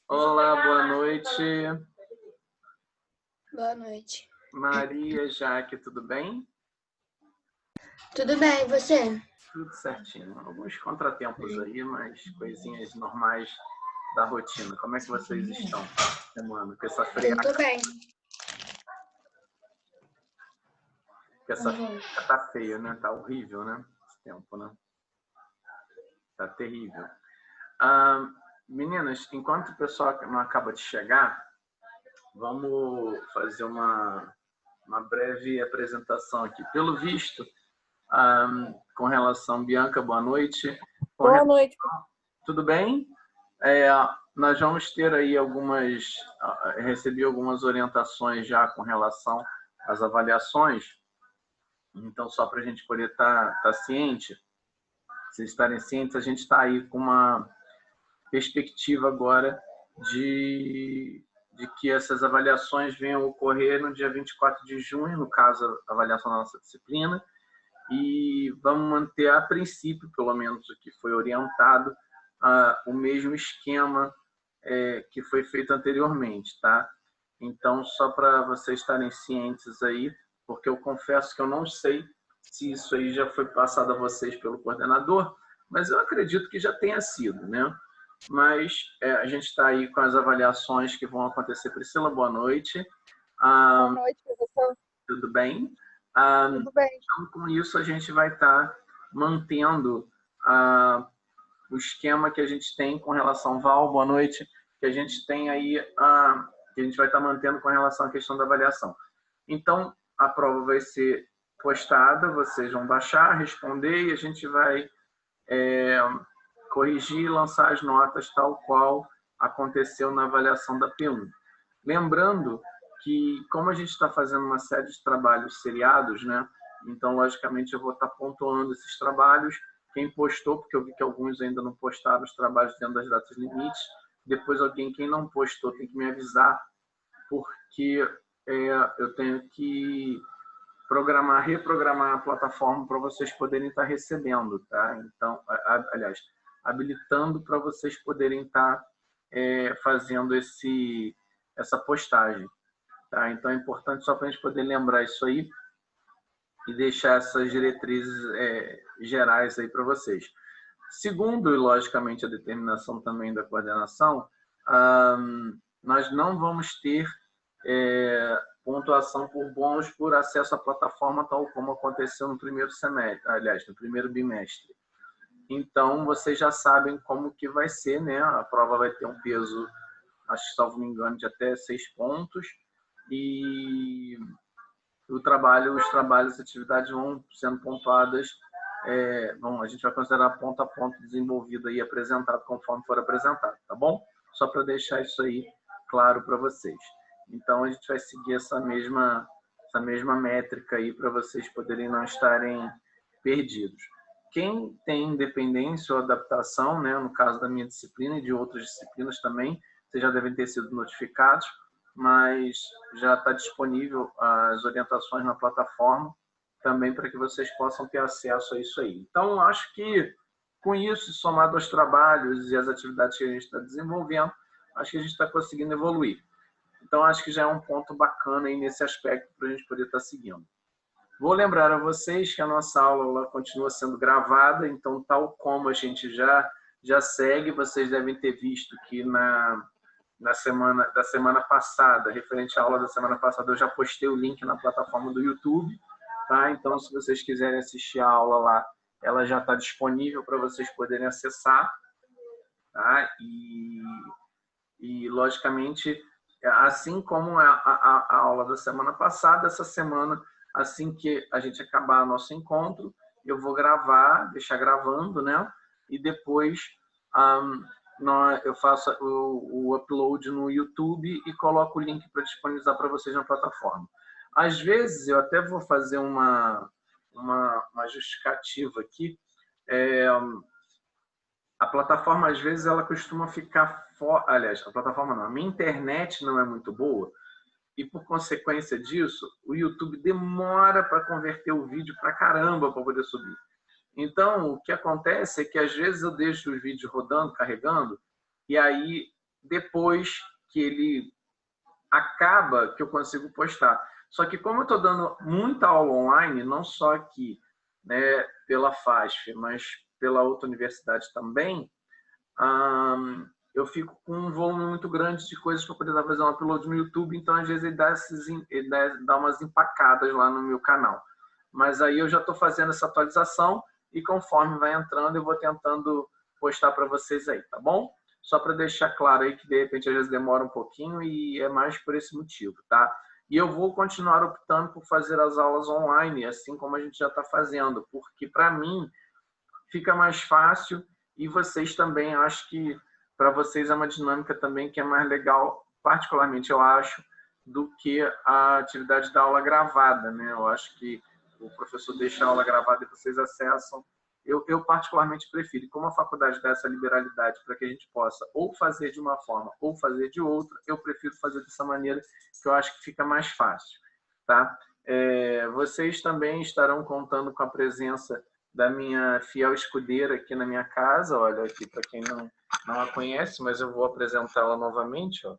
Olá, boa noite. Boa noite. Maria, Jaque, tudo bem? Tudo bem, e você? Tudo certinho. Alguns contratempos aí, mas coisinhas normais da rotina. Como é que vocês estão, semana? Com essa friaca, Tudo bem. tá feio, né? Tá horrível, né? Esse tempo, né? Tá terrível. Meninas, enquanto o pessoal não acaba de chegar, vamos fazer uma breve apresentação aqui. Pelo visto, com relação... Bianca, boa noite. Boa noite. Tudo bem? Nós vamos ter aí recebi algumas orientações já com relação às avaliações, então só para a gente poder estar ciente, vocês estarem cientes, a gente está aí com uma perspectiva agora de que essas avaliações venham ocorrer no dia 24 de junho, no caso, a avaliação da nossa disciplina, e vamos manter, a princípio, pelo menos o que foi orientado, o mesmo esquema que foi feito anteriormente, tá? Então, só para vocês estarem cientes aí, porque eu confesso que eu não sei se isso aí já foi passado a vocês pelo coordenador, mas eu acredito que já tenha sido, né? Mas a gente está aí com as avaliações que vão acontecer. Priscila, boa noite. Boa noite, professor. Tudo bem? Tudo bem. Então, com isso, a gente vai estar mantendo o esquema que a gente tem com relação... Val, boa noite. Que a gente tem aí, que a gente vai estar mantendo com relação à questão da avaliação. Então, a prova vai ser postada, vocês vão baixar, responder, e a gente vai corrigir e lançar as notas tal qual aconteceu na avaliação da P1. Lembrando que, como a gente está fazendo uma série de trabalhos seriados, né? Então, logicamente, eu vou estar pontuando esses trabalhos. Quem postou, porque eu vi que alguns ainda não postaram os trabalhos dentro das datas limites. Depois, quem não postou, tem que me avisar, porque eu tenho que reprogramar a plataforma para vocês poderem estar recebendo, tá? Então, aliás, habilitando para vocês poderem estar fazendo essa postagem, tá? Então, é importante só para a gente poder lembrar isso aí e deixar essas diretrizes gerais aí para vocês. Segundo, e logicamente, a determinação também da coordenação, nós não vamos ter pontuação por bônus por acesso à plataforma, tal como aconteceu no primeiro semestre, aliás, no primeiro bimestre. Então, vocês já sabem como que vai ser, né? A prova vai ter um peso, acho que, salvo me engano, de até 6 pontos, e os trabalhos, as atividades vão sendo pontuadas, a gente vai considerar ponto a ponto desenvolvido e apresentado conforme for apresentado, tá bom? Só para deixar isso aí claro para vocês. Então, a gente vai seguir essa mesma métrica aí para vocês poderem não estarem perdidos. Quem tem independência ou adaptação, né, no caso da minha disciplina e de outras disciplinas também, vocês já devem ter sido notificados, mas já está disponível as orientações na plataforma também para que vocês possam ter acesso a isso aí. Então, acho que com isso, somado aos trabalhos e às atividades que a gente está desenvolvendo, acho que a gente está conseguindo evoluir. Então, acho que já é um ponto bacana aí nesse aspecto para a gente poder estar seguindo. Vou lembrar a vocês que a nossa aula continua sendo gravada, então, tal como a gente já segue, vocês devem ter visto que da semana passada, referente à aula da semana passada, eu já postei o link na plataforma do YouTube, tá? Então, se vocês quiserem assistir a aula lá, ela já está disponível para vocês poderem acessar, tá? E logicamente, assim como a aula da semana passada, essa semana, assim que a gente acabar nosso encontro, eu vou gravar, deixar gravando, né? E depois eu faço o upload no YouTube e coloco o link para disponibilizar para vocês na plataforma. Às vezes, eu até vou fazer uma justificativa aqui. A plataforma, às vezes, ela costuma ficar fora. Aliás, a plataforma não, a minha internet não é muito boa e, por consequência disso, o YouTube demora para converter o vídeo para caramba para poder subir. Então, o que acontece é que, às vezes, eu deixo os vídeos rodando, carregando, e aí depois que ele acaba, que eu consigo postar. Só que como eu estou dando muita aula online, não só aqui, né, pela FASF, mas pela outra universidade também, eu fico com um volume muito grande de coisas para poder estar fazendo um upload no YouTube, então às vezes ele dá umas empacadas lá no meu canal. Mas aí eu já estou fazendo essa atualização e conforme vai entrando eu vou tentando postar para vocês aí, tá bom? Só para deixar claro aí que de repente às vezes demora um pouquinho e é mais por esse motivo, tá? E eu vou continuar optando por fazer as aulas online, assim como a gente já está fazendo, porque para mim fica mais fácil e vocês também, acho que para vocês é uma dinâmica também que é mais legal, particularmente eu acho, do que a atividade da aula gravada, né? Eu acho que o professor deixa a aula gravada e vocês acessam. Eu particularmente prefiro, como a faculdade dá essa liberalidade para que a gente possa ou fazer de uma forma ou fazer de outra, eu prefiro fazer dessa maneira que eu acho que fica mais fácil, tá? Vocês também estarão contando com a presença da minha fiel escudeira aqui na minha casa, olha aqui para quem não a conhece, mas eu vou apresentá-la novamente, ó.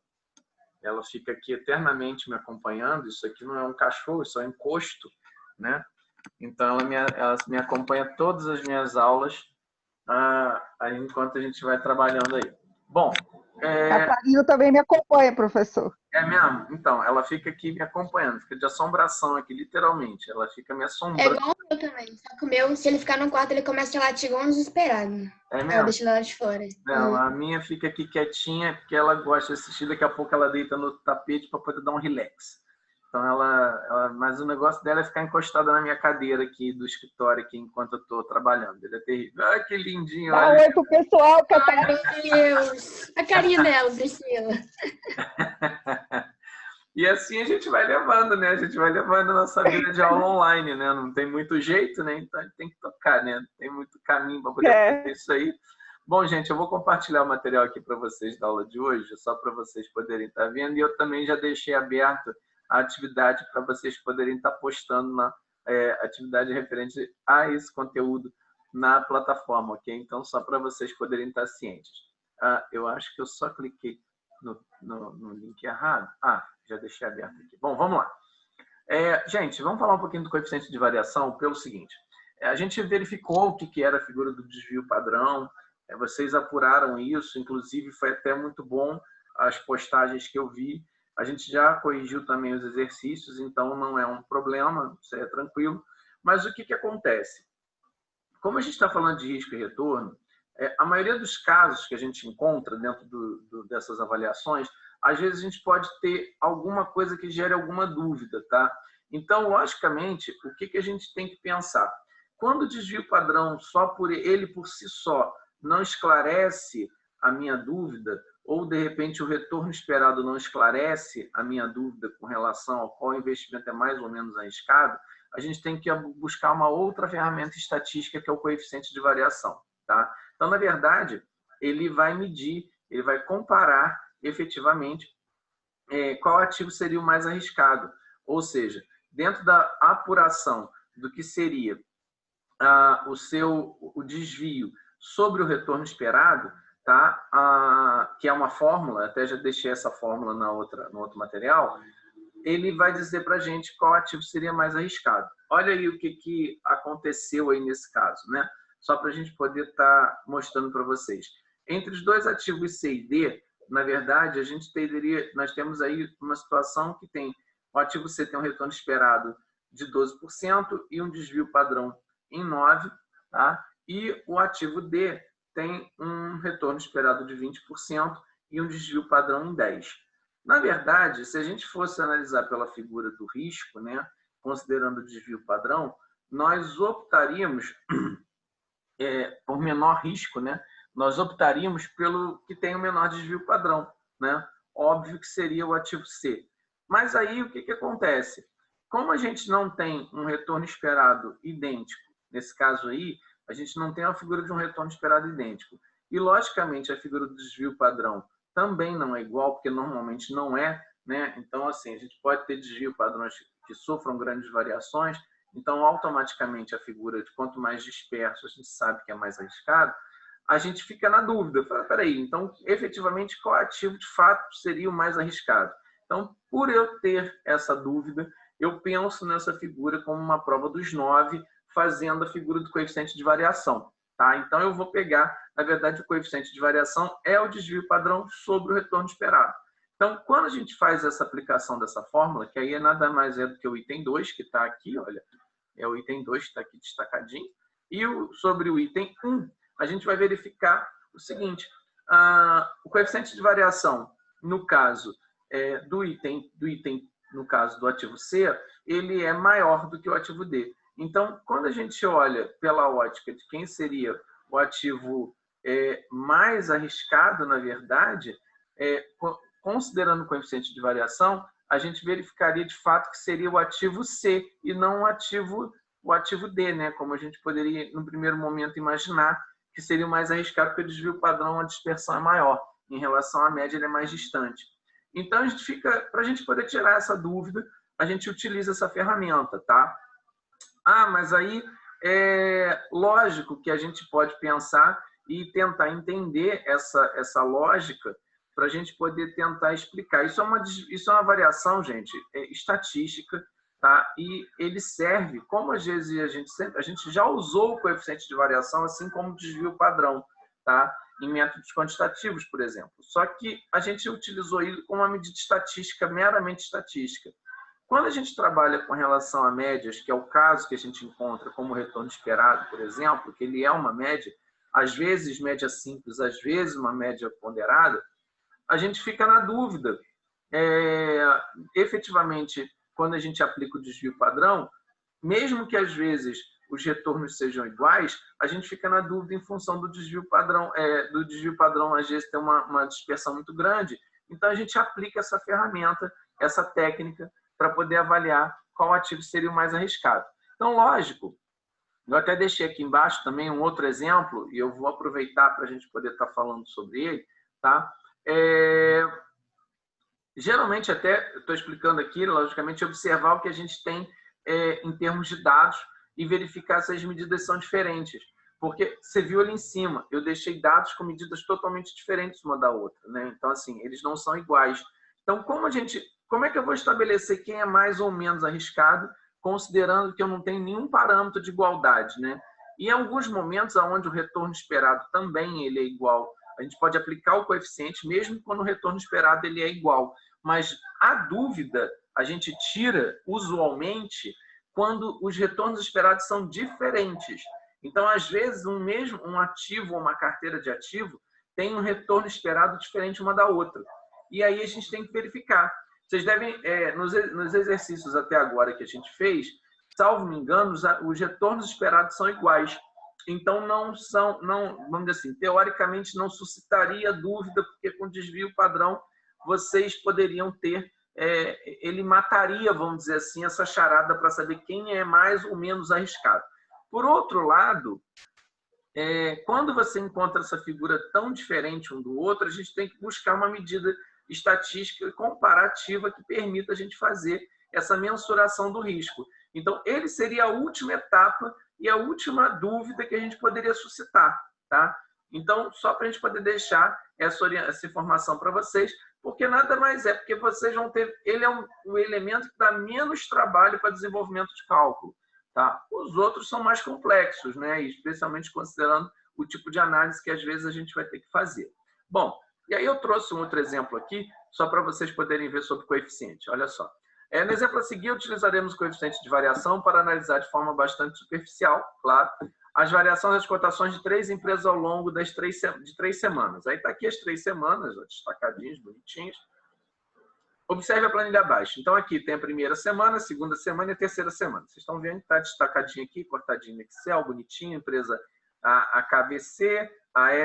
Ela fica aqui eternamente me acompanhando, isso aqui não é um cachorro, isso é um encosto, né? Então, ela me acompanha todas as minhas aulas enquanto a gente vai trabalhando aí. Bom... Catarina também me acompanha, professor. É mesmo? Então, ela fica aqui me acompanhando, fica de assombração aqui, literalmente. Ela fica me É assombrando. igual o meu também. Só que o meu, se ele ficar no quarto, ele começa a latir igual um desesperado. É Ela mesmo? deixa ele lá de fora. Não, a minha fica aqui quietinha, porque ela gosta de assistir, daqui a pouco ela deita no tapete para poder dar um relax. Então, mas o negócio dela é ficar encostada na minha cadeira aqui do escritório, aqui, enquanto eu estou trabalhando. Ele é terrível. Ai, que lindinho. Dá olha. oi pro pessoal, Ai, Catarina. meu Deus. A carinha dela, Priscila. E assim a gente vai levando, né? A gente vai levando a nossa vida de aula online, né? Não tem muito jeito, né? Então a gente tem que tocar, né? Não tem muito caminho para poder fazer isso aí. Bom, gente, eu vou compartilhar o material aqui para vocês da aula de hoje, só para vocês poderem estar vendo. E eu também já deixei aberto a atividade para vocês poderem estar postando na atividade referente a esse conteúdo na plataforma, ok? Então, só para vocês poderem estar cientes. Eu acho que eu só cliquei no link errado. Já deixei aberto aqui. Bom, vamos lá. Gente, vamos falar um pouquinho do coeficiente de variação pelo seguinte. A gente verificou o que era a figura do desvio padrão, vocês apuraram isso, inclusive foi até muito bom as postagens que eu vi. A gente já corrigiu também os exercícios, então não é um problema, isso é tranquilo. Mas o que acontece? Como a gente está falando de risco e retorno, a maioria dos casos que a gente encontra dentro dessas avaliações, às vezes a gente pode ter alguma coisa que gere alguma dúvida, tá? Então, logicamente, o que a gente tem que pensar? Quando o desvio padrão, só por ele por si só, não esclarece a minha dúvida, ou de repente o retorno esperado não esclarece a minha dúvida com relação ao qual investimento é mais ou menos arriscado, a gente tem que buscar uma outra ferramenta estatística que é o coeficiente de variação, tá? Então, na verdade, ele vai medir, ele vai comparar efetivamente qual ativo seria o mais arriscado. Ou seja, dentro da apuração do que seria o desvio sobre o retorno esperado, tá? Que é uma fórmula, até já deixei essa fórmula no outro material, ele vai dizer para a gente qual ativo seria mais arriscado. Olha aí o que aconteceu aí nesse caso, né? Só para a gente poder estar mostrando para vocês. Entre os dois ativos C e D, na verdade, nós temos aí uma situação que tem o ativo C tem um retorno esperado de 12% e um desvio padrão em 9%, tá? E o ativo D tem um retorno esperado de 20% e um desvio padrão em 10%. Na verdade, se a gente fosse analisar pela figura do risco, né, considerando o desvio padrão, nós optaríamos por menor risco, né? Nós optaríamos pelo que tem o menor desvio padrão, né? Óbvio que seria o ativo C. Mas aí o que acontece? Como a gente não tem um retorno esperado idêntico, nesse caso aí, a gente não tem a figura de um retorno esperado idêntico. E, logicamente, a figura do desvio padrão também não é igual, porque normalmente não é, né? Então, assim, a gente pode ter desvio padrões que sofram grandes variações, então, automaticamente, a figura de quanto mais disperso, a gente sabe que é mais arriscado, a gente fica na dúvida. Fala, peraí, então, efetivamente, qual ativo de fato seria o mais arriscado? Então, por eu ter essa dúvida, eu penso nessa figura como uma prova dos 9, fazendo a figura do coeficiente de variação. Tá? Então, eu vou pegar, na verdade, o coeficiente de variação é o desvio padrão sobre o retorno esperado. Então, quando a gente faz essa aplicação dessa fórmula, que aí nada mais é do que o item 2, que está aqui, olha, é o item 2 que está aqui destacadinho, e sobre o item 1, a gente vai verificar o seguinte, o coeficiente de variação, no caso do item, no caso do ativo C, ele é maior do que o ativo D. Então, quando a gente olha pela ótica de quem seria o ativo mais arriscado, na verdade, considerando o coeficiente de variação, a gente verificaria de fato que seria o ativo C e não o ativo D, né? Como a gente poderia, no primeiro momento, imaginar que seria o mais arriscado, porque o desvio padrão, a dispersão é maior. Em relação à média, ele é mais distante. Então, para a gente poder tirar essa dúvida, a gente utiliza essa ferramenta, tá? Mas aí é lógico que a gente pode pensar e tentar entender essa lógica para a gente poder tentar explicar. Isso é uma variação, gente, estatística, tá? E ele serve, como às vezes a gente já usou o coeficiente de variação, assim como o desvio padrão, tá? Em métodos quantitativos, por exemplo. Só que a gente utilizou ele como uma medida estatística, meramente estatística. Quando a gente trabalha com relação a médias, que é o caso que a gente encontra como retorno esperado, por exemplo, que ele é uma média, às vezes média simples, às vezes uma média ponderada, a gente fica na dúvida. Efetivamente, quando a gente aplica o desvio padrão, mesmo que às vezes os retornos sejam iguais, a gente fica na dúvida em função do desvio padrão. Do desvio padrão, às vezes, tem uma dispersão muito grande. Então, a gente aplica essa ferramenta, essa técnica, para poder avaliar qual ativo seria o mais arriscado. Então, lógico, eu até deixei aqui embaixo também um outro exemplo, e eu vou aproveitar para a gente poder estar falando sobre ele, tá? Geralmente, até estou explicando aqui, logicamente, observar o que a gente tem em termos de dados e verificar se as medidas são diferentes. Porque você viu ali em cima, eu deixei dados com medidas totalmente diferentes uma da outra, né? Então, assim, eles não são iguais. Então, como é que eu vou estabelecer quem é mais ou menos arriscado, considerando que eu não tenho nenhum parâmetro de igualdade, né? E em alguns momentos, onde o retorno esperado também ele é igual, a gente pode aplicar o coeficiente, mesmo quando o retorno esperado ele é igual. Mas a dúvida a gente tira, usualmente, quando os retornos esperados são diferentes. Então, às vezes, um ativo ou uma carteira de ativo tem um retorno esperado diferente uma da outra. E aí a gente tem que verificar. Vocês devem, nos exercícios até agora que a gente fez, salvo me engano, os retornos esperados são iguais. Então, vamos dizer assim, teoricamente não suscitaria dúvida, porque com desvio padrão vocês poderiam ter, ele mataria, vamos dizer assim, essa charada para saber quem é mais ou menos arriscado. Por outro lado, quando você encontra essa figura tão diferente um do outro, a gente tem que buscar uma medida estatística comparativa que permita a gente fazer essa mensuração do risco. Então, ele seria a última etapa e a última dúvida que a gente poderia suscitar, tá? Então, só para a gente poder deixar essa informação para vocês, porque nada mais porque vocês vão ter, ele é um elemento que dá menos trabalho para desenvolvimento de cálculo, tá? Os outros são mais complexos, né? Especialmente considerando o tipo de análise que às vezes a gente vai ter que fazer. Bom, e aí eu trouxe um outro exemplo aqui, só para vocês poderem ver sobre coeficiente. Olha só. No exemplo a seguir, utilizaremos o coeficiente de variação para analisar de forma bastante superficial, claro, as variações das cotações de 3 empresas ao longo de 3 semanas. Aí está aqui as 3 semanas, destacadinhos, bonitinhos. Observe a planilha abaixo. Então, aqui tem a primeira semana, a segunda semana e a terceira semana. Vocês estão vendo que está destacadinho aqui, cortadinho no Excel, bonitinho, empresa a KVC, a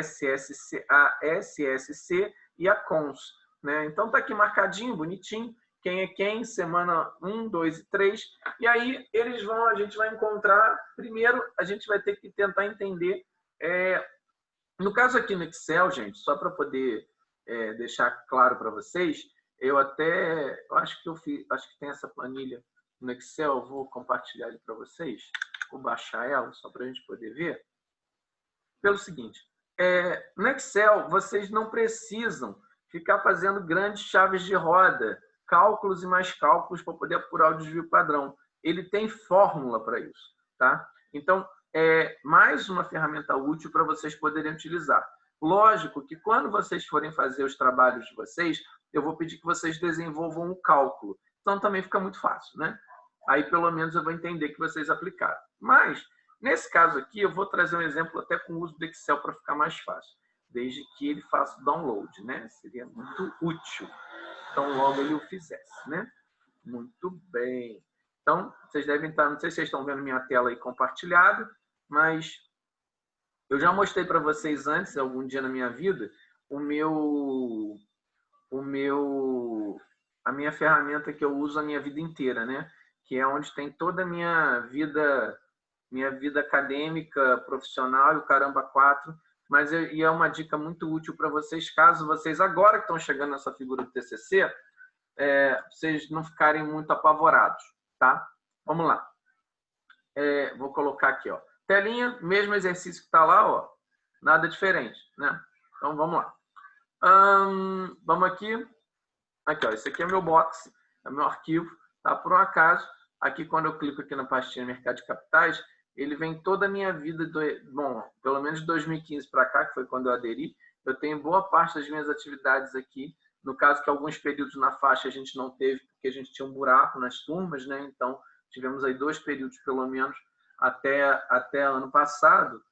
SSC e a Cons. Né? Então, está aqui marcadinho, bonitinho. Quem é quem, semana 1, 2 e 3. E aí, a gente vai encontrar, primeiro, a gente vai ter que tentar entender. No caso aqui no Excel, gente, só para poder deixar claro para vocês, acho que tem essa planilha no Excel, eu vou compartilhar ele para vocês, vou baixar ela só para a gente poder ver. Pelo seguinte, no Excel, vocês não precisam ficar fazendo grandes chaves de roda, cálculos e mais cálculos para poder apurar o desvio padrão. Ele tem fórmula para isso, tá? Então, é mais uma ferramenta útil para vocês poderem utilizar. Lógico que quando vocês forem fazer os trabalhos de vocês, eu vou pedir que vocês desenvolvam o cálculo. Então, também fica muito fácil, né? Aí, pelo menos, eu vou entender que vocês aplicaram. Mas, nesse caso aqui, eu vou trazer um exemplo até com o uso do Excel para ficar mais fácil. Desde que ele faça o download, né? Seria muito útil. Então, logo ele o fizesse, né? Muito bem. Então, vocês devem estar... Não sei se vocês estão vendo minha tela aí compartilhada, mas eu já mostrei para vocês antes, algum dia na minha vida, a minha ferramenta que eu uso a minha vida inteira, né? Que é onde tem toda a minha vida acadêmica, profissional e o caramba 4. Mas e é uma dica muito útil para vocês, caso vocês, agora que estão chegando nessa figura do TCC, vocês não ficarem muito apavorados, tá? Vamos lá. Vou colocar aqui, ó. Telinha, mesmo exercício que está lá, ó. Nada diferente, né? Então, vamos lá. Vamos aqui. Aqui, ó. Esse aqui é meu box, é meu arquivo, tá? Por um acaso, aqui quando eu clico aqui na pastinha Mercado de Capitais, ele vem toda a minha vida, bom, pelo menos de 2015 para cá, que foi quando eu aderi, eu tenho boa parte das minhas atividades aqui. No caso que alguns períodos na faixa a gente não teve, porque a gente tinha um buraco nas turmas, né? Então, tivemos aí 2 períodos, pelo menos, até ano passado,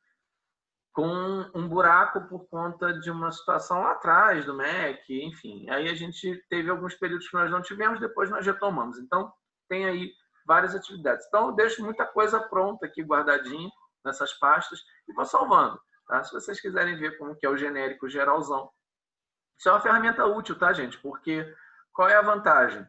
com um buraco por conta de uma situação lá atrás do MEC, enfim. Aí a gente teve alguns períodos que nós não tivemos, depois nós retomamos. Então, tem aí várias atividades. Então, eu deixo muita coisa pronta aqui, guardadinha, nessas pastas, e vou salvando, tá? Se vocês quiserem ver como que é o genérico geralzão. Isso é uma ferramenta útil, tá, gente? Porque qual é a vantagem?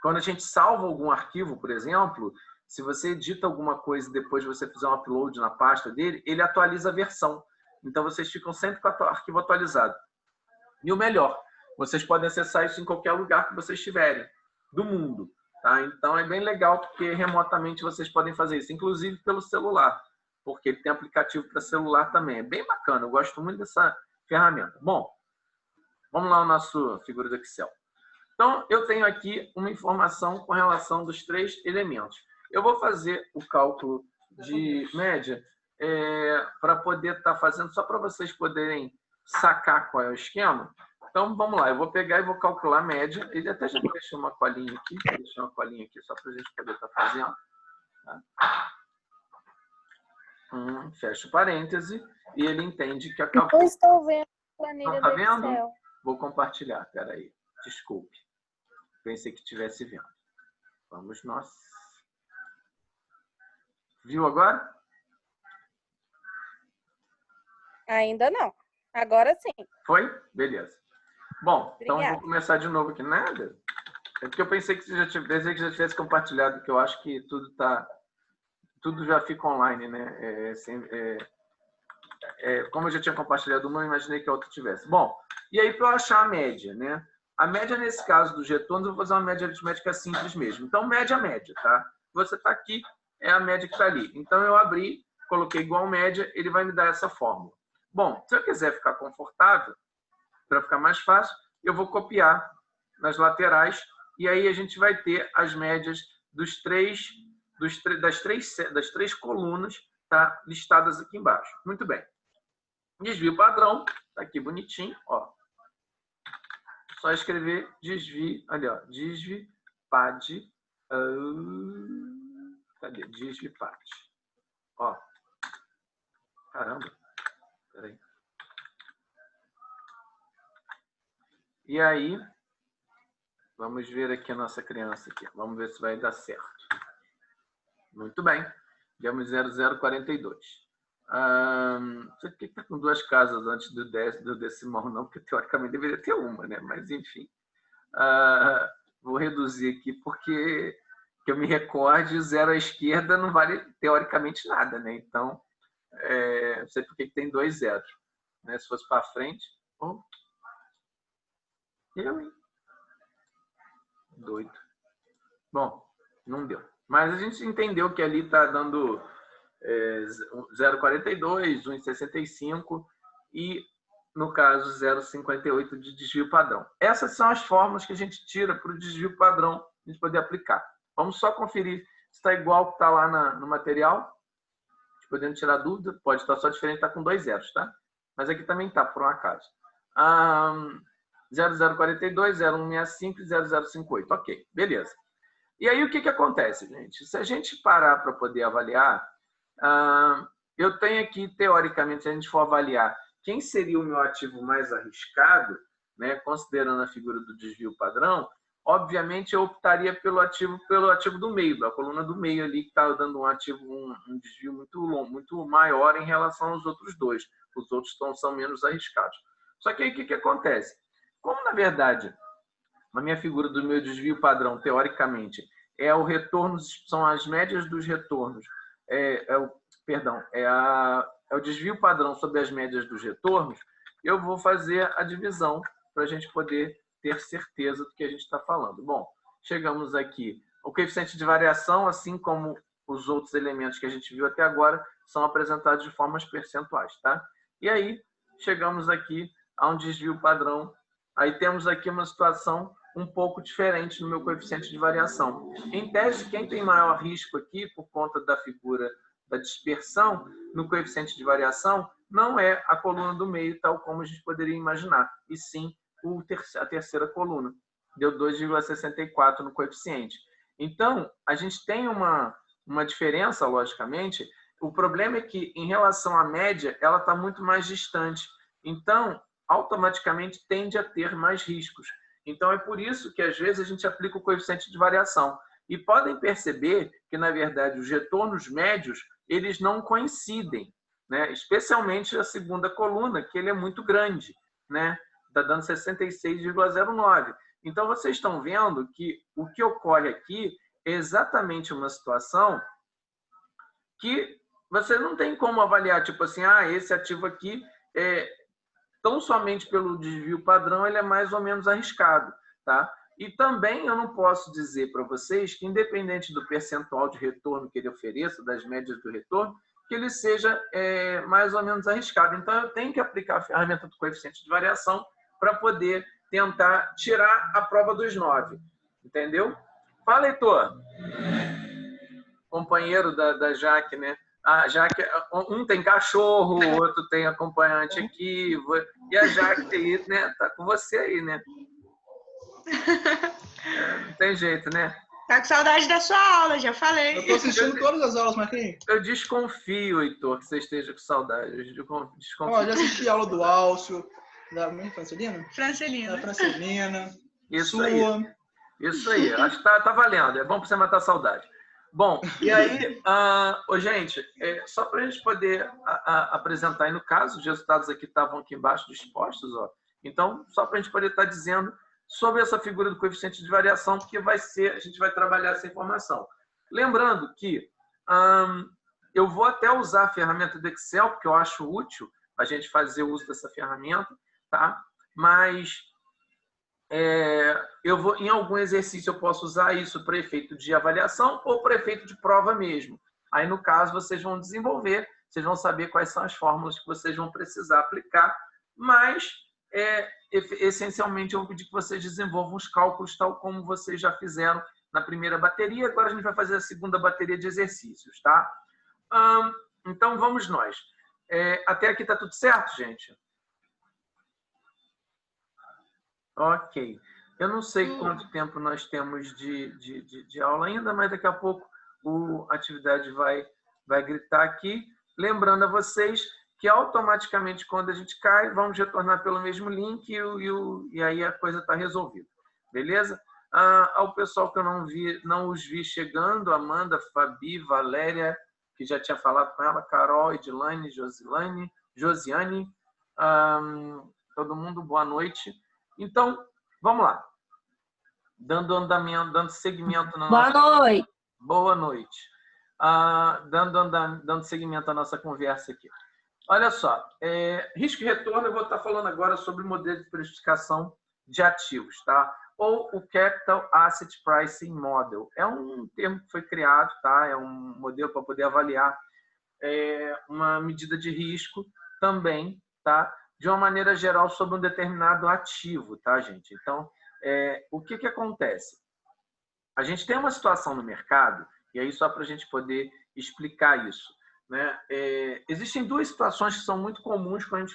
Quando a gente salva algum arquivo, por exemplo, se você edita alguma coisa e depois você fizer um upload na pasta dele, ele atualiza a versão. Então, vocês ficam sempre com o arquivo atualizado. E o melhor, vocês podem acessar isso em qualquer lugar que vocês estiverem, do mundo. Tá? Então, é bem legal, porque remotamente vocês podem fazer isso, inclusive pelo celular, porque ele tem aplicativo para celular também. É bem bacana, eu gosto muito dessa ferramenta. Bom, vamos lá na nossa figura do Excel. Então, eu tenho aqui uma informação com relação dos 3 elementos. Eu vou fazer o cálculo de média para poder estar fazendo, só para vocês poderem sacar qual é o esquema. Então, vamos lá. Eu vou pegar e vou calcular a média. Ele até já deixou uma colinha aqui. Vou deixar uma colinha aqui só para a gente poder estar fazendo. Tá? Fecha o parêntese e ele entende que acabou. Eu estou vendo a planilha Não, tá do vendo? Excel. Vou compartilhar. Espera aí. Desculpe. Pensei que estivesse vendo. Vamos nós. Viu agora? Ainda não. Agora sim. Foi? Beleza. Bom, então eu Obrigada. vou começar de novo aqui. Nada. É porque eu pensei que já tivesse compartilhado, que eu acho que tudo já fica online, né? Como eu já tinha compartilhado uma, eu imaginei que a outra tivesse. Bom, e aí para eu achar a média, né? A média, nesse caso dos retônicos, eu vou fazer uma média aritmética simples mesmo. Então, média, tá? Você está aqui, é a média que está ali. Então, eu abri, coloquei igual média, ele vai me dar essa fórmula. Bom, se eu quiser ficar confortável, para ficar mais fácil, eu vou copiar nas laterais e aí a gente vai ter as médias das três colunas, tá? Listadas aqui embaixo. Muito bem. Desvio padrão, tá aqui bonitinho, ó. Só escrever desvio, ali, ó, desvio pad. Cadê? Desvio pad. Ó. Caramba. Peraí. E aí, vamos ver aqui a nossa criança aqui. Vamos ver se vai dar certo. Muito bem. Demos 0042. Não sei por que está com 2 casas antes do decimal, não, porque teoricamente deveria ter uma, né? Mas, enfim. Vou reduzir aqui porque que eu me recorde, 0 à esquerda não vale teoricamente nada, né? Então, não sei por que tem 2 zeros. Né? Se fosse para frente... Oh. Hein? Doido. Bom, não deu. Mas a gente entendeu que ali está dando 0,42, 1,65 e, no caso, 0,58 de desvio padrão. Essas são as fórmulas que a gente tira para o desvio padrão, a gente poder aplicar. Vamos só conferir se está igual ao que está lá no material. Podendo tirar dúvida, pode estar só diferente, está com 2 zeros, tá? Mas aqui também está, por um acaso. 0042, 0165 e 0058. Ok, beleza. E aí, o que acontece, gente? Se a gente parar para poder avaliar, eu tenho aqui, teoricamente, se a gente for avaliar quem seria o meu ativo mais arriscado, né, considerando a figura do desvio padrão, obviamente eu optaria pelo ativo do meio, da coluna do meio ali, que está dando um desvio muito maior em relação aos outros dois. Os outros são menos arriscados. Só que aí o que acontece? Como, na verdade, a minha figura do meu desvio padrão, teoricamente, é o retorno, são as médias dos retornos, é o desvio padrão sobre as médias dos retornos, eu vou fazer a divisão para a gente poder ter certeza do que a gente está falando. Bom, chegamos aqui. O coeficiente de variação, assim como os outros elementos que a gente viu até agora, são apresentados de formas percentuais, tá? E aí, chegamos aqui a um desvio padrão. Aí temos aqui uma situação um pouco diferente no meu coeficiente de variação. Em tese, quem tem maior risco aqui, por conta da figura da dispersão, no coeficiente de variação, não é a coluna do meio, tal como a gente poderia imaginar, e sim a terceira coluna. Deu 2,64 no coeficiente. Então, a gente tem uma diferença, logicamente. O problema é que, em relação à média, ela está muito mais distante. Então, automaticamente, tende a ter mais riscos. Então, é por isso que, às vezes, a gente aplica o coeficiente de variação. E podem perceber que, na verdade, os retornos médios, eles não coincidem, né? Especialmente a segunda coluna, que ele é muito grande, né? Está dando 66,09. Então, vocês estão vendo que o que ocorre aqui é exatamente uma situação que você não tem como avaliar, tipo assim, esse ativo aqui, tão somente pelo desvio padrão, ele é mais ou menos arriscado, tá? E também eu não posso dizer para vocês que, independente do percentual de retorno que ele ofereça, das médias do retorno, que ele seja mais ou menos arriscado. Então, eu tenho que aplicar a ferramenta do coeficiente de variação para poder tentar tirar a prova dos 9. Entendeu? Fala, Heitor. Companheiro da Jaque, né? A Jaque, um tem cachorro, o outro tem acompanhante aqui. E a Jaque aí, né? Tá com você aí, né? Não tem jeito, né? Tá com saudade da sua aula, já falei. Eu tô assistindo todas as aulas, Marquinhos. Eu desconfio, Heitor, que você esteja com saudade. Eu desconfio. Ó, já assisti a aula do Álcio, da Francelina? Francelina. Da Francelina. Isso sua. aí. Isso aí. Acho que tá valendo. É bom para você matar a saudade. Bom, e aí, gente, só para a gente poder apresentar aí no caso, os resultados aqui estavam aqui embaixo dispostos, ó. Então, só para a gente poder estar dizendo sobre essa figura do coeficiente de variação, porque a gente vai trabalhar essa informação. Lembrando que eu vou até usar a ferramenta do Excel, porque eu acho útil a gente fazer uso dessa ferramenta, tá? Mas em algum exercício eu posso usar isso para efeito de avaliação ou para efeito de prova mesmo. Aí, no caso, vocês vão desenvolver, vocês vão saber quais são as fórmulas que vocês vão precisar aplicar, mas essencialmente eu vou pedir que vocês desenvolvam os cálculos tal como vocês já fizeram na primeira bateria. Agora a gente vai fazer a segunda bateria de exercícios, tá? Então vamos nós. Até aqui tá tudo certo, gente? Ok. Eu não sei quanto tempo nós temos de aula ainda, mas daqui a pouco a atividade vai gritar aqui. Lembrando a vocês que automaticamente, quando a gente cai, vamos retornar pelo mesmo link e aí a coisa está resolvida. Beleza? Ao pessoal que eu não os vi chegando, Amanda, Fabi, Valéria, que já tinha falado com ela, Carol, Edilane, Josiane, todo mundo, boa noite. Então, vamos lá. Dando andamento, dando seguimento na nossa... Boa noite. Boa noite. Dando seguimento à nossa conversa aqui. Olha só, risco e retorno, eu vou estar falando agora sobre o modelo de precificação de ativos, tá? Ou o Capital Asset Pricing Model. É um termo que foi criado, tá? É um modelo para poder avaliar uma medida de risco também, tá? de uma maneira geral sobre um determinado ativo, tá, gente? Então, o que acontece? A gente tem uma situação no mercado, e aí só para a gente poder explicar isso, né? Existem duas situações que são muito comuns quando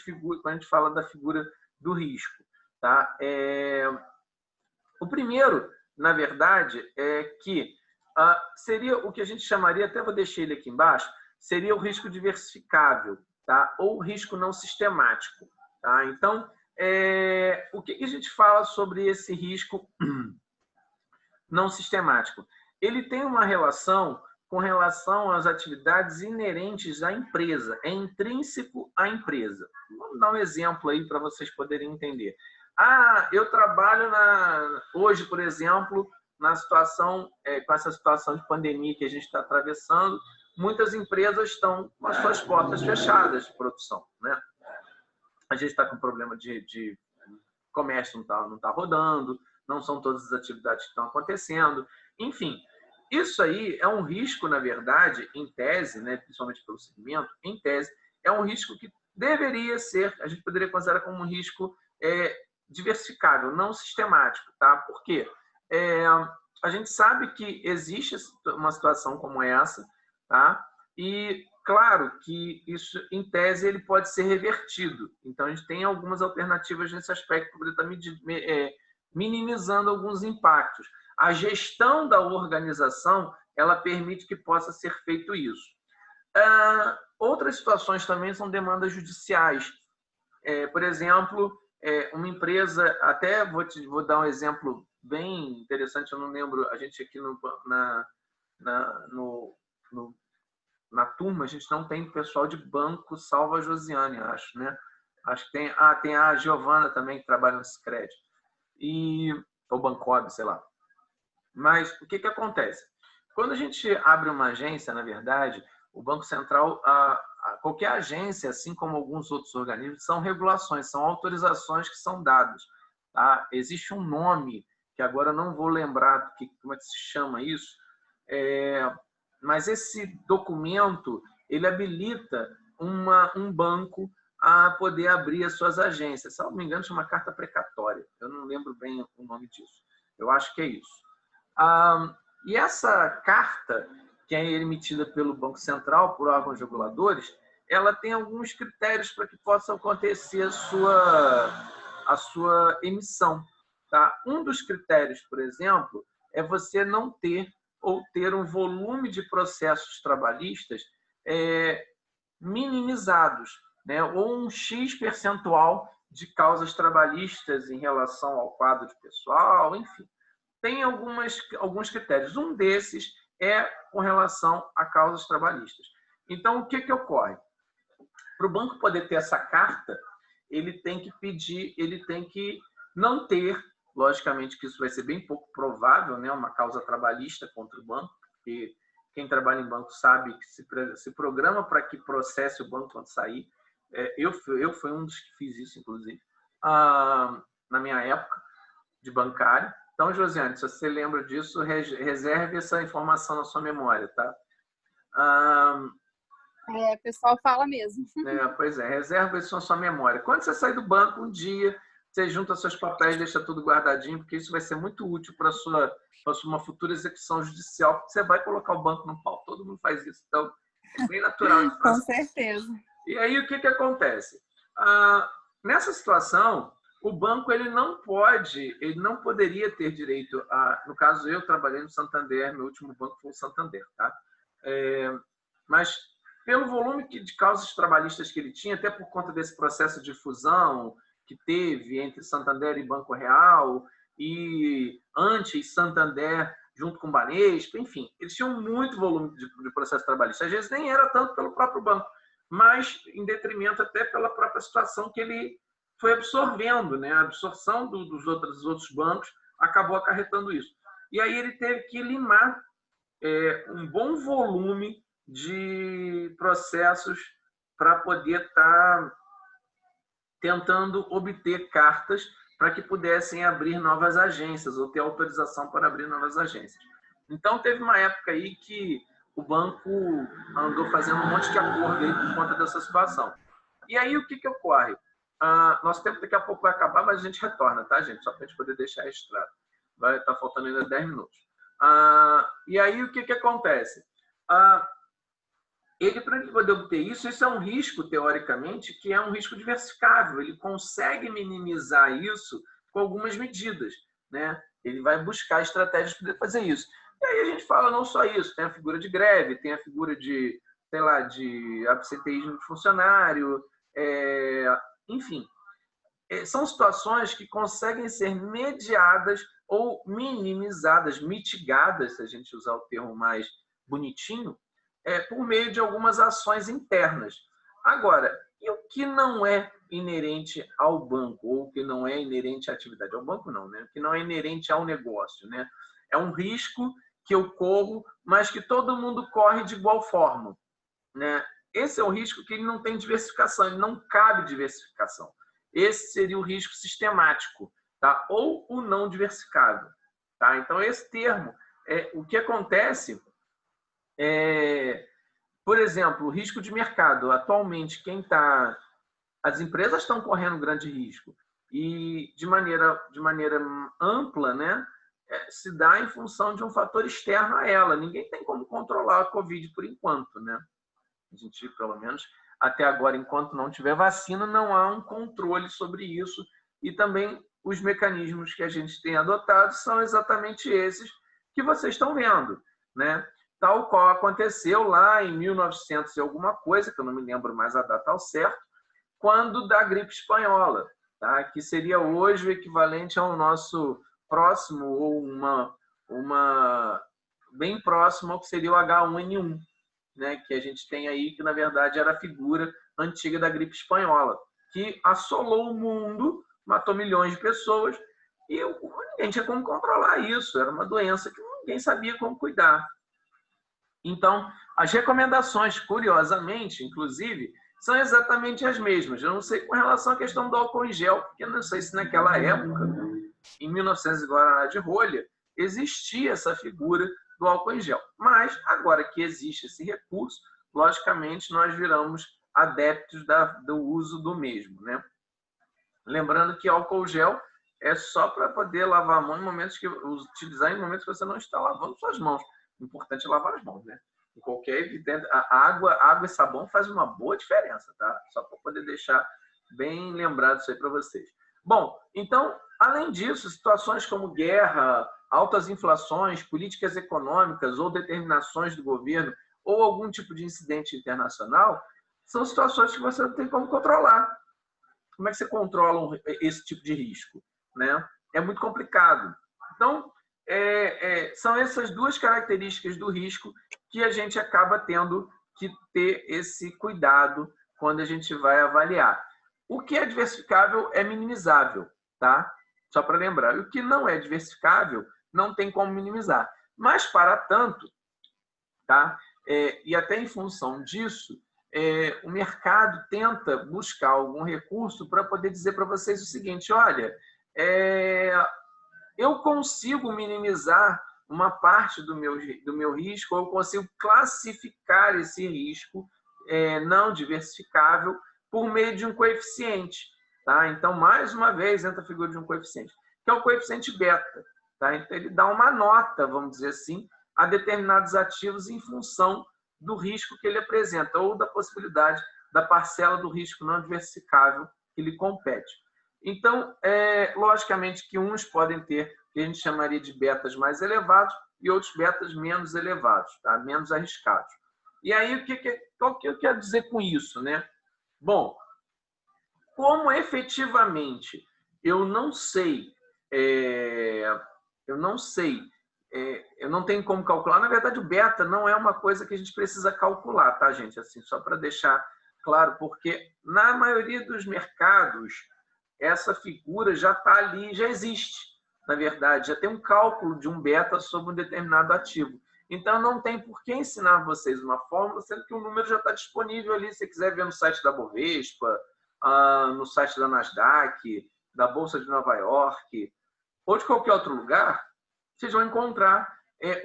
a gente fala da figura do risco, tá? O primeiro, na verdade, é que seria o que a gente chamaria, até vou deixar ele aqui embaixo, seria o risco diversificável, tá? Ou risco não sistemático, tá? Então, o que a gente fala sobre esse risco não sistemático? Ele tem uma relação com relação às atividades inerentes à empresa, é intrínseco à empresa. Vamos dar um exemplo aí para vocês poderem entender. Eu trabalho hoje, por exemplo, na situação, com essa situação de pandemia que a gente está atravessando, muitas empresas estão com as suas portas fechadas de produção, né? A gente está com problema de comércio, não tá rodando, não são todas as atividades que estão acontecendo. Enfim, isso aí é um risco, na verdade, em tese, né, principalmente pelo segmento, em tese, é um risco que deveria ser, a gente poderia considerar como um risco diversificável, não sistemático, tá? Por quê? A gente sabe que existe uma situação como essa, tá? E claro que isso, em tese, ele pode ser revertido. Então, a gente tem algumas alternativas nesse aspecto para poder estar minimizando alguns impactos. A gestão da organização, ela permite que possa ser feito isso. Outras situações também são demandas judiciais. Por exemplo, uma empresa, até vou dar um exemplo bem interessante, eu não lembro, a gente aqui na turma, a gente não tem pessoal de banco, salvo a Josiane, acho, né? Acho que tem a Giovana também, que trabalha no Sicredi, ou Bancob, sei lá. Mas o que acontece? Quando a gente abre uma agência, na verdade, o Banco Central, qualquer agência, assim como alguns outros organismos, são regulações, são autorizações que são dadas. Tá? Existe um nome, que agora eu não vou lembrar como é que se chama isso, mas esse documento, ele habilita um banco a poder abrir as suas agências. Se eu não me engano, chama carta precatória. Eu não lembro bem o nome disso. Eu acho que é isso. E essa carta, que é emitida pelo Banco Central, por órgãos reguladores, ela tem alguns critérios para que possa acontecer a sua emissão. Tá? Um dos critérios, por exemplo, é você não ter ou ter um volume de processos trabalhistas minimizados, né? Ou um X% de causas trabalhistas em relação ao quadro de pessoal, enfim. Tem alguns critérios. Um desses é com relação a causas trabalhistas. Então, o que ocorre? Para o banco poder ter essa carta, ele tem que não ter, logicamente que isso vai ser bem pouco provável, né, uma causa trabalhista contra o banco, porque quem trabalha em banco sabe que se programa para que processe o banco quando sair. Eu fui um dos que fiz isso, inclusive, na minha época de bancário. Então, Josiane, se você lembra disso, reserve essa informação na sua memória, tá? O pessoal fala mesmo. Pois é, reserva isso na sua memória. Quando você sair do banco, um dia, você junta seus papéis, deixa tudo guardadinho, porque isso vai ser muito útil para uma futura execução judicial, porque você vai colocar o banco no pau. Todo mundo faz isso. Então, é bem natural. Com certeza. E aí, o que acontece? Nessa situação, o banco ele não poderia ter direito a... No caso, eu trabalhei no Santander, meu último banco foi o Santander, tá? Mas pelo volume de causas trabalhistas que ele tinha, até por conta desse processo de fusão que teve entre Santander e Banco Real, e antes Santander junto com o Banespa, enfim, eles tinham muito volume de processo trabalhista. Às vezes nem era tanto pelo próprio banco, mas em detrimento até pela própria situação que ele foi absorvendo, né? A absorção dos outros bancos acabou acarretando isso. E aí ele teve que limar um bom volume de processos para poder estar tentando obter cartas para que pudessem abrir novas agências ou ter autorização para abrir novas agências. Então, teve uma época aí que o banco andou fazendo um monte de acordo aí por conta dessa situação. E aí, o que ocorre? Nosso tempo daqui a pouco vai acabar, mas a gente retorna, tá, gente? Só para a gente poder deixar registrado. Vai estar faltando ainda 10 minutos. E aí, o que acontece? Ele, para ele poder obter isso é um risco, teoricamente, que é um risco diversificável. Ele consegue minimizar isso com algumas medidas, né? Ele vai buscar estratégias para poder fazer isso. E aí a gente fala não só isso, tem a figura de greve, tem a figura de, sei lá, de absenteísmo de funcionário, enfim. São situações que conseguem ser mediadas ou minimizadas, mitigadas, se a gente usar o termo mais bonitinho, por meio de algumas ações internas. Agora, e o que não é inerente ao banco, ou o que não é inerente à atividade? Ao banco não, né? O que não é inerente ao negócio, né? É um risco que eu corro, mas que todo mundo corre de igual forma, né? Esse é um risco que ele não tem diversificação, ele não cabe diversificação. Esse seria o risco sistemático, tá? Ou o não diversificável, tá? Então, esse termo, o que acontece por exemplo, o risco de mercado. Atualmente, as empresas estão correndo grande risco e de maneira ampla, né? Se dá em função de um fator externo a ela. Ninguém tem como controlar a Covid por enquanto, né? A gente, pelo menos, até agora, enquanto não tiver vacina, não há um controle sobre isso. E também os mecanismos que a gente tem adotado são exatamente esses que vocês estão vendo, né? Tal qual aconteceu lá em 1900 e alguma coisa, que eu não me lembro mais a data ao certo, quando da gripe espanhola, tá? Que seria hoje o equivalente ao nosso próximo, ou uma bem próximo ao que seria o H1N1, né? Que a gente tem aí, que na verdade era a figura antiga da gripe espanhola, que assolou o mundo, matou milhões de pessoas, e ninguém tinha como controlar isso, era uma doença que ninguém sabia como cuidar. Então, as recomendações, curiosamente, inclusive, são exatamente as mesmas. Eu não sei com relação à questão do álcool em gel, porque eu não sei se naquela época, em 1900 Guaraná de rolha, existia essa figura do álcool em gel. Mas, agora que existe esse recurso, logicamente, nós viramos adeptos do uso do mesmo, né? Lembrando que álcool gel é só para poder lavar a mão utilizar em momentos que você não está lavando suas mãos. O importante é lavar as mãos, né? Em qualquer evidente, a água e sabão faz uma boa diferença, tá? Só para poder deixar bem lembrado isso aí para vocês. Bom, então, além disso, situações como guerra, altas inflações, políticas econômicas ou determinações do governo ou algum tipo de incidente internacional são situações que você não tem como controlar. Como é que você controla esse tipo de risco, né? É muito complicado. Então, são essas duas características do risco que a gente acaba tendo que ter esse cuidado quando a gente vai avaliar. O que é diversificável é minimizável, tá? Só para lembrar. E o que não é diversificável não tem como minimizar. Mas, para tanto, tá? E até em função disso, o mercado tenta buscar algum recurso para poder dizer para vocês o seguinte: olha, eu consigo minimizar uma parte do meu risco, ou eu consigo classificar esse risco não diversificável por meio de um coeficiente, tá? Então, mais uma vez, entra a figura de um coeficiente, que é o coeficiente beta, tá? Então, ele dá uma nota, vamos dizer assim, a determinados ativos em função do risco que ele apresenta, ou da possibilidade da parcela do risco não diversificável que lhe compete. Então, logicamente que uns podem ter, que a gente chamaria de betas mais elevados, e outros betas menos elevados, tá? Menos arriscados. E aí, o que eu quero dizer com isso, né? Bom, como efetivamente eu não tenho como calcular. Na verdade, o beta não é uma coisa que a gente precisa calcular, tá, gente? Assim, só para deixar claro, porque na maioria dos mercados, essa figura já está ali, já existe, na verdade, já tem um cálculo de um beta sobre um determinado ativo. Então, não tem por que ensinar vocês uma fórmula, sendo que o número já está disponível ali. Se você quiser ver no site da Bovespa, no site da Nasdaq, da Bolsa de Nova York, ou de qualquer outro lugar, vocês vão encontrar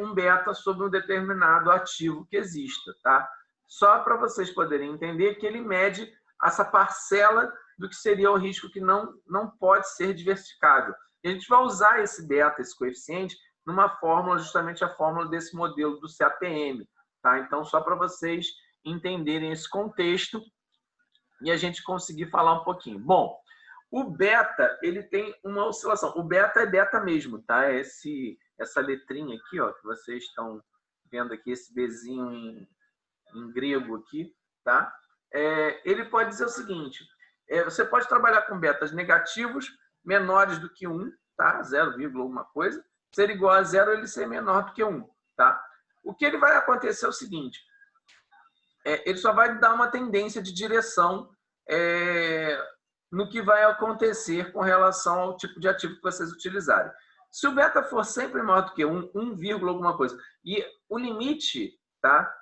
um beta sobre um determinado ativo que exista, tá? Só para vocês poderem entender que ele mede essa parcela do que seria o risco que não pode ser diversificável. E a gente vai usar esse beta, esse coeficiente, numa fórmula, justamente a fórmula desse modelo do CAPM. Tá? Então, só para vocês entenderem esse contexto e a gente conseguir falar um pouquinho. Bom, o beta, ele tem uma oscilação. O beta é beta mesmo, tá? É essa letrinha aqui, ó, que vocês estão vendo aqui, esse Bzinho em grego aqui, tá? Ele pode dizer o seguinte, você pode trabalhar com betas negativos menores do que 1, tá? 0, alguma coisa. Ser igual a 0, ele ser menor do que 1, tá? O que ele vai acontecer é o seguinte, ele só vai dar uma tendência de direção no que vai acontecer com relação ao tipo de ativo que vocês utilizarem. Se o beta for sempre maior do que 1, alguma coisa, e o limite, tá,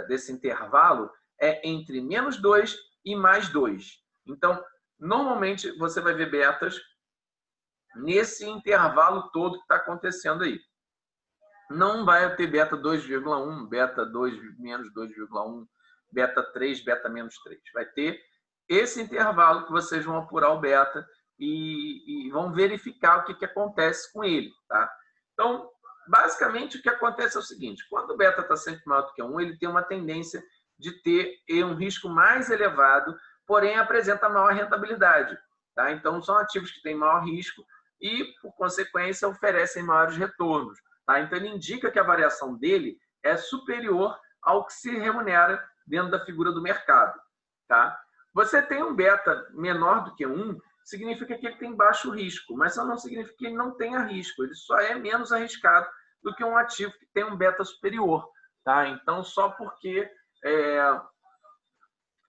desse intervalo é entre menos 2 e mais 2. Então, normalmente, você vai ver betas nesse intervalo todo que está acontecendo aí. Não vai ter beta 2,1, beta 2, menos 2,1, beta 3, beta menos 3. Vai ter esse intervalo que vocês vão apurar o beta e vão verificar o que acontece com ele. Tá? Então, basicamente, o que acontece é o seguinte. Quando o beta está sempre maior do que 1, ele tem uma tendência de ter um risco mais elevado, porém apresenta maior rentabilidade. Tá? Então, são ativos que têm maior risco e, por consequência, oferecem maiores retornos. Tá? Então, ele indica que a variação dele é superior ao que se remunera dentro da figura do mercado. Tá? Você tem um beta menor do que 1, significa que ele tem baixo risco, mas isso não significa que ele não tenha risco, ele só é menos arriscado do que um ativo que tem um beta superior. Tá? Então, só porque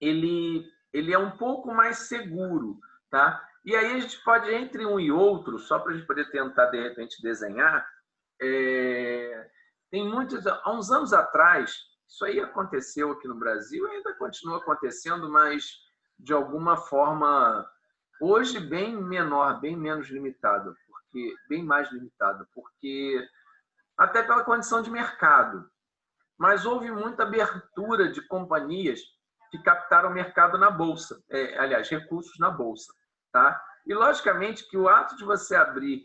ele é um pouco mais seguro. Tá? E aí a gente pode, entre um e outro, só para a gente poder tentar, de repente, desenhar, tem muitos... Há uns anos atrás, isso aí aconteceu aqui no Brasil, ainda continua acontecendo, mas de alguma forma, hoje bem menor, bem menos limitado, bem mais limitado, porque até pela condição de mercado. Mas houve muita abertura de companhias que captaram o mercado na Bolsa, aliás, recursos na Bolsa. Tá? E, logicamente, que o ato de você abrir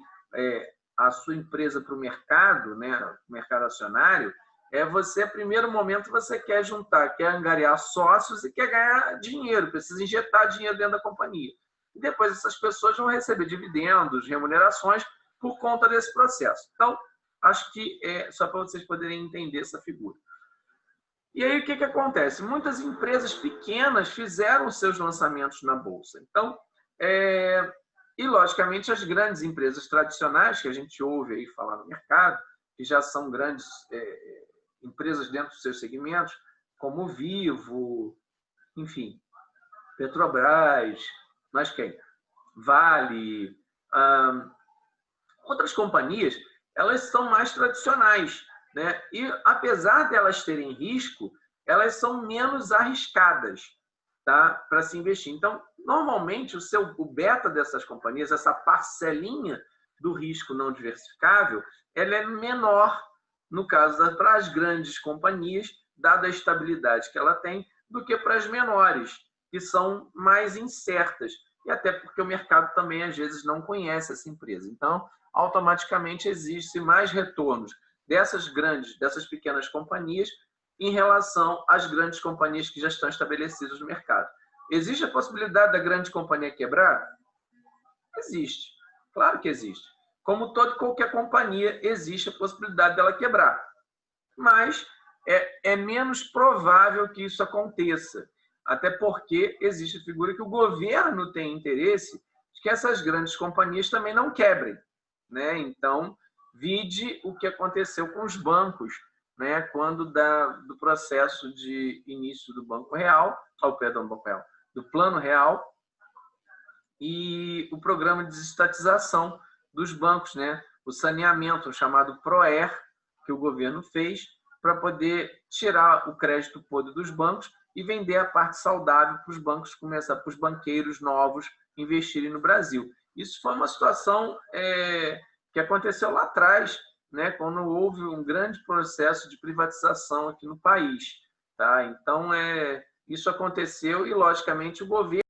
a sua empresa para o mercado, né, o mercado acionário, você, no primeiro momento, você quer juntar, quer angariar sócios e quer ganhar dinheiro, precisa injetar dinheiro dentro da companhia. E depois essas pessoas vão receber dividendos, remunerações por conta desse processo. Então, acho que só para vocês poderem entender essa figura. E aí, o que acontece? Muitas empresas pequenas fizeram seus lançamentos na Bolsa. Então, e, logicamente, as grandes empresas tradicionais que a gente ouve aí falar no mercado, que já são grandes empresas dentro dos seus segmentos, como Vivo, enfim, Petrobras, mas quem? Vale, outras companhias, elas são mais tradicionais, né? E, apesar de elas terem risco, elas são menos arriscadas, tá? Para se investir. Então, normalmente, o beta dessas companhias, essa parcelinha do risco não diversificável, ela é menor, no caso, para as grandes companhias, dada a estabilidade que ela tem, do que para as menores, que são mais incertas. E até porque o mercado também, às vezes, não conhece essa empresa. Então, automaticamente, existe mais retornos dessas pequenas companhias em relação às grandes companhias que já estão estabelecidas no mercado. Existe a possibilidade da grande companhia quebrar? Existe. Claro que existe. Como qualquer companhia, existe a possibilidade dela quebrar. Mas é menos provável que isso aconteça. Até porque existe a figura que o governo tem interesse de que essas grandes companhias também não quebrem. Né? Então, vide o que aconteceu com os bancos, né? Quando do processo de início do Banco Real, do Plano Real, e o programa de desestatização dos bancos, né? O saneamento, chamado PROER, que o governo fez para poder tirar o crédito podre dos bancos e vender a parte saudável para os bancos, para os banqueiros novos investirem no Brasil. Isso foi uma situação que aconteceu lá atrás, né, quando houve um grande processo de privatização aqui no país. Tá? Então, isso aconteceu e, logicamente, o governo